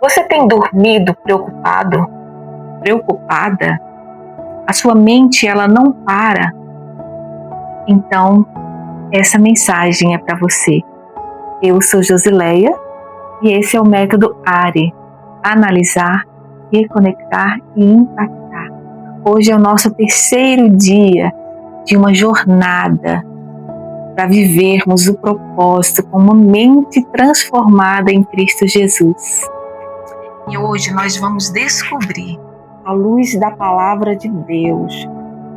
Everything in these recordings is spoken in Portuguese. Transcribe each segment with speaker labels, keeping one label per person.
Speaker 1: Você tem dormido preocupado, preocupada? A sua mente, ela não para. Então, essa mensagem é para você. Eu sou Josileia e esse é o método ARE, analisar, reconectar e impactar. Hoje é o nosso terceiro dia de uma jornada para vivermos o propósito com uma mente transformada em Cristo Jesus. E hoje nós vamos descobrir, à luz da palavra de Deus,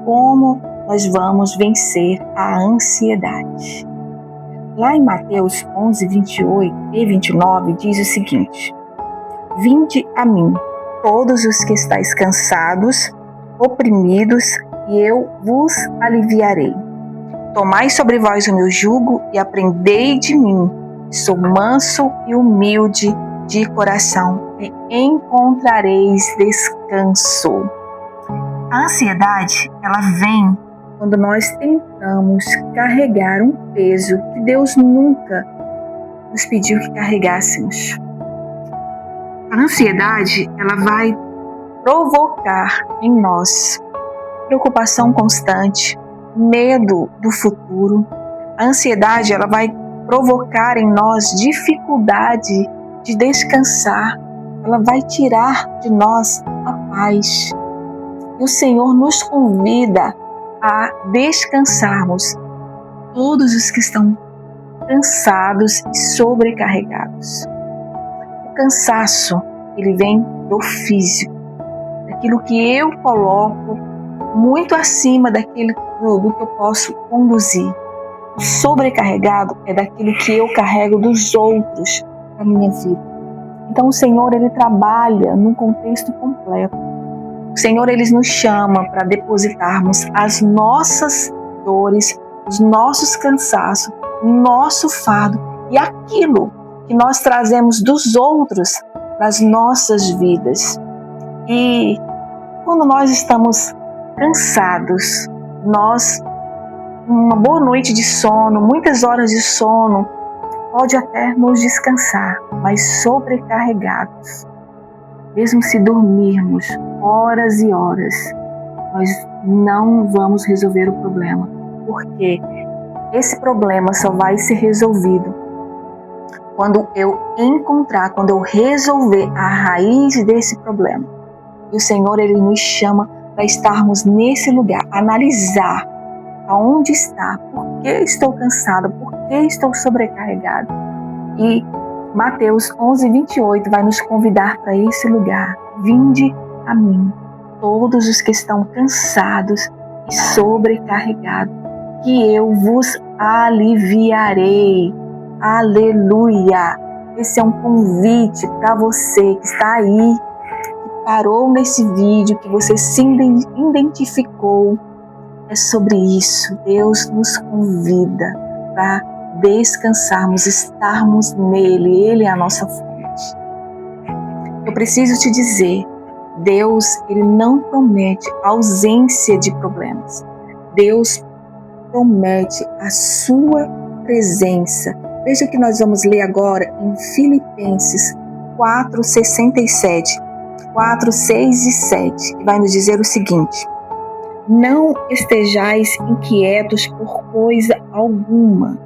Speaker 1: como nós vamos vencer a ansiedade. Lá em Mateus 11, 28 e 29 diz o seguinte: Vinde a mim, todos os que estáis cansados, oprimidos, e eu vos aliviarei. Tomai sobre vós o meu jugo e aprendei de mim, sou manso e humilde de coração, e encontrareis descanso. A ansiedade, ela vem quando nós tentamos carregar um peso que Deus nunca nos pediu que carregássemos. A ansiedade, ela vai provocar em nós preocupação constante, medo do futuro. A ansiedade, ela vai provocar em nós dificuldade de descansar. Ela vai tirar de nós a paz. E o Senhor nos convida a descansarmos, todos os que estão cansados e sobrecarregados. O cansaço, ele vem do físico, daquilo que eu coloco muito acima daquilo do que eu posso conduzir. O sobrecarregado é daquilo que eu carrego dos outros na minha vida. Então o Senhor, ele trabalha num contexto completo. O Senhor, ele nos chama para depositarmos as nossas dores, os nossos cansaços, o nosso fardo e aquilo que nós trazemos dos outros para as nossas vidas. E quando nós estamos cansados, uma boa noite de sono, muitas horas de sono, pode até nos descansar, mas sobrecarregados, mesmo se dormirmos horas e horas, nós não vamos resolver o problema, porque esse problema só vai ser resolvido quando eu resolver a raiz desse problema. E o Senhor, ele nos chama para estarmos nesse lugar, analisar aonde está, por que estou cansado, por que estou sobrecarregado. E Mateus 11, 28 vai nos convidar para esse lugar. Vinde a mim, todos os que estão cansados e sobrecarregados, que eu vos aliviarei. Aleluia! Esse é um convite para você que está aí, que parou nesse vídeo, que você se identificou. É sobre isso. Deus nos convida para descansarmos, estarmos nele. Ele é a nossa fonte. Eu preciso te dizer, Deus, ele não promete ausência de problemas. Deus promete a sua presença. Veja que nós vamos ler agora em Filipenses 4, 67, 4, 6 e 7, que vai nos dizer o seguinte: Não estejais inquietos por coisa alguma.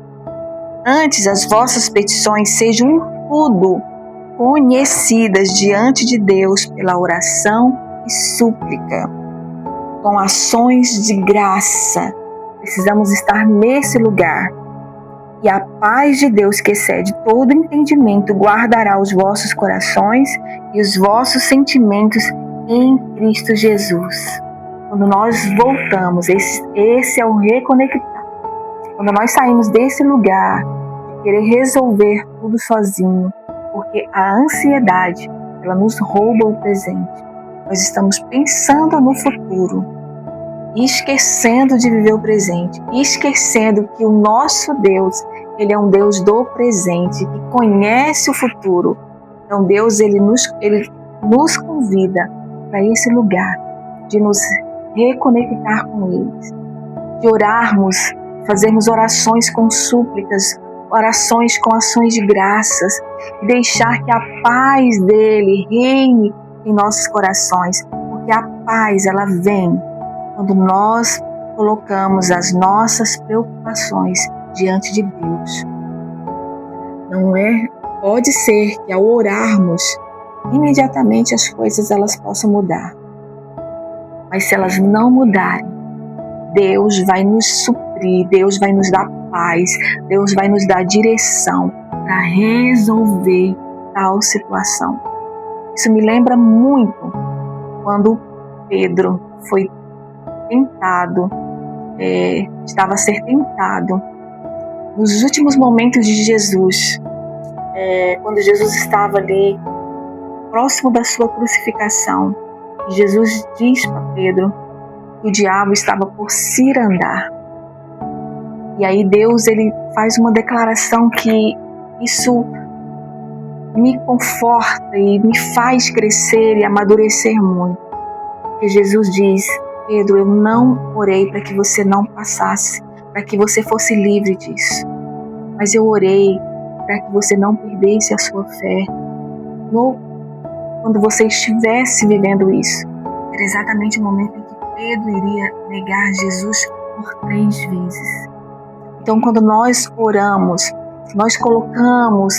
Speaker 1: Antes as vossas petições sejam tudo conhecidas diante de Deus pela oração e súplica, com ações de graça. Precisamos estar nesse lugar. E a paz de Deus, que excede todo entendimento, guardará os vossos corações e os vossos sentimentos em Cristo Jesus. Quando nós voltamos, esse é o reconectar. Quando nós saímos desse lugar de querer resolver tudo sozinho, porque a ansiedade, ela nos rouba o presente. Nós estamos pensando no futuro, esquecendo de viver o presente, esquecendo que o nosso Deus, ele é um Deus do presente, que conhece o futuro. Então Deus, ele nos convida para esse lugar de nos reconectar com eles, de orarmos, fazermos orações com súplicas, orações com ações de graças, e deixar que a paz dele reine em nossos corações, porque a paz ela vem quando nós colocamos as nossas preocupações diante de Deus. Não é? Pode ser que ao orarmos, imediatamente as coisas elas possam mudar. Mas se elas não mudarem, Deus vai nos suprir, Deus vai nos dar paz, Deus vai nos dar direção para resolver tal situação. Isso me lembra muito quando Pedro foi tentado, estava a ser tentado nos últimos momentos de Jesus, quando Jesus estava ali próximo da sua crucificação. Jesus diz para Pedro que o diabo estava por cirandar. E aí Deus ele faz uma declaração que isso me conforta e me faz crescer e amadurecer muito. Porque Jesus diz: Pedro, eu não orei para que você não passasse, para que você fosse livre disso. Mas eu orei para que você não perdesse a sua fé. Quando você estivesse vivendo isso, era exatamente o momento em que Pedro iria negar Jesus por 3 vezes. Então, quando nós oramos, nós colocamos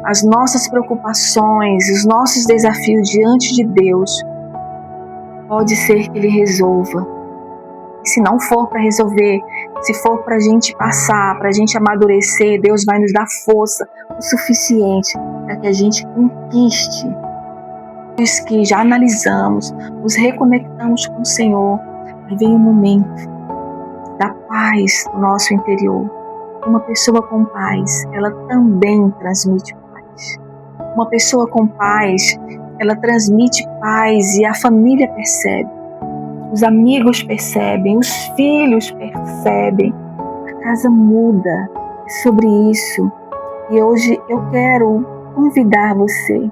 Speaker 1: as nossas preocupações, os nossos desafios diante de Deus, pode ser que Ele resolva. E se não for para resolver, se for para a gente passar, para a gente amadurecer, Deus vai nos dar força o suficiente para que a gente conquiste. Depois que já analisamos, nos reconectamos com o Senhor, aí vem o momento da paz no nosso interior. Uma pessoa com paz, ela também transmite paz. Uma pessoa com paz, ela transmite paz e a família percebe. Os amigos percebem, os filhos percebem. A casa muda. É sobre isso. E hoje eu quero convidar você,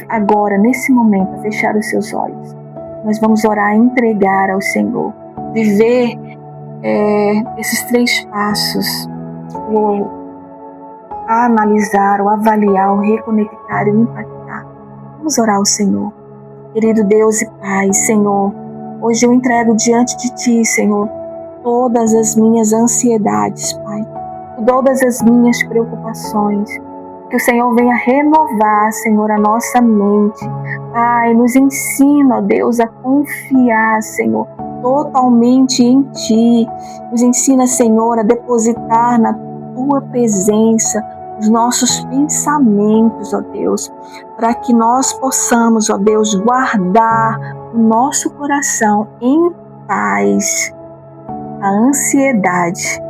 Speaker 1: agora, nesse momento, a fechar os seus olhos. Nós vamos orar e entregar ao Senhor. Viver esses 3 passos. O analisar, o avaliar, o reconectar e o impactar. Vamos orar ao Senhor. Querido Deus e Pai, Senhor, hoje eu entrego diante de Ti, Senhor, todas as minhas ansiedades, Pai, todas as minhas preocupações. Que o Senhor venha renovar, Senhor, a nossa mente. Pai, nos ensina, ó Deus, a confiar, Senhor, totalmente em Ti. Nos ensina, Senhor, a depositar na Tua presença os nossos pensamentos, ó Deus, para que nós possamos, ó Deus, guardar o nosso coração em paz. A ansiedade,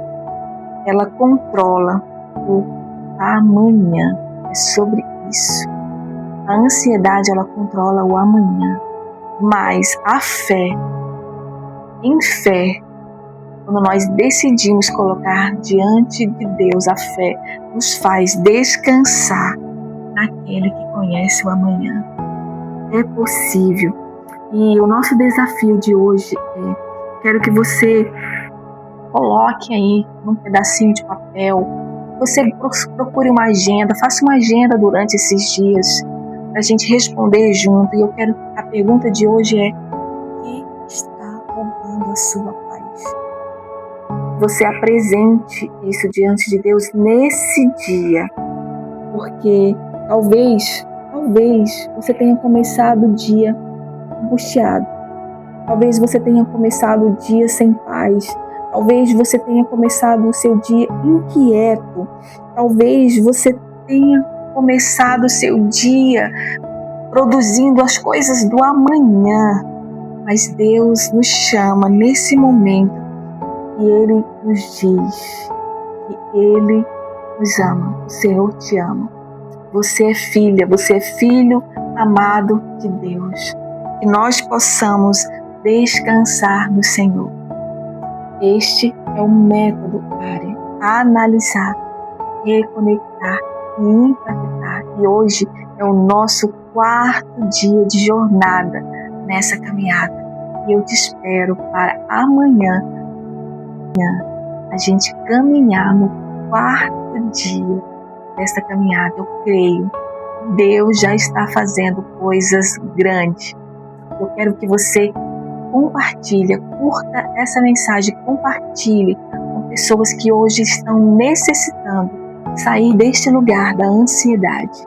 Speaker 1: ela controla o amanhã. É sobre isso. A ansiedade, ela controla o amanhã. Mas a fé, em fé, quando nós decidimos colocar diante de Deus a fé, nos faz descansar naquele que conhece o amanhã. É possível. E o nosso desafio de hoje quero que você coloque aí num pedacinho de papel, você procure uma agenda, faça uma agenda durante esses dias, para a gente responder junto. E a pergunta de hoje é: o que está roubando a sua paz? Você apresente isso diante de Deus nesse dia, porque talvez você tenha começado o dia angustiado, talvez você tenha começado o dia sem paz, talvez você tenha começado o seu dia inquieto, talvez você tenha começado o seu dia produzindo as coisas do amanhã, mas Deus nos chama nesse momento e Ele nos diz que Ele nos ama. O Senhor te ama. Você é filha, você é filho amado de Deus. Que nós possamos descansar no Senhor. Este é o método para analisar, reconectar e impactar. E hoje é o nosso 4º dia de jornada nessa caminhada. E eu te espero para amanhã a gente caminhar no 4º dia dessa caminhada. Eu creio. Deus já está fazendo coisas grandes. Eu quero que você compartilhe, curta essa mensagem, compartilhe com pessoas que hoje estão necessitando sair deste lugar da ansiedade,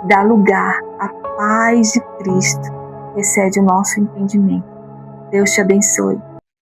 Speaker 1: dar lugar à paz de Cristo, que excede o nosso entendimento. Deus te abençoe.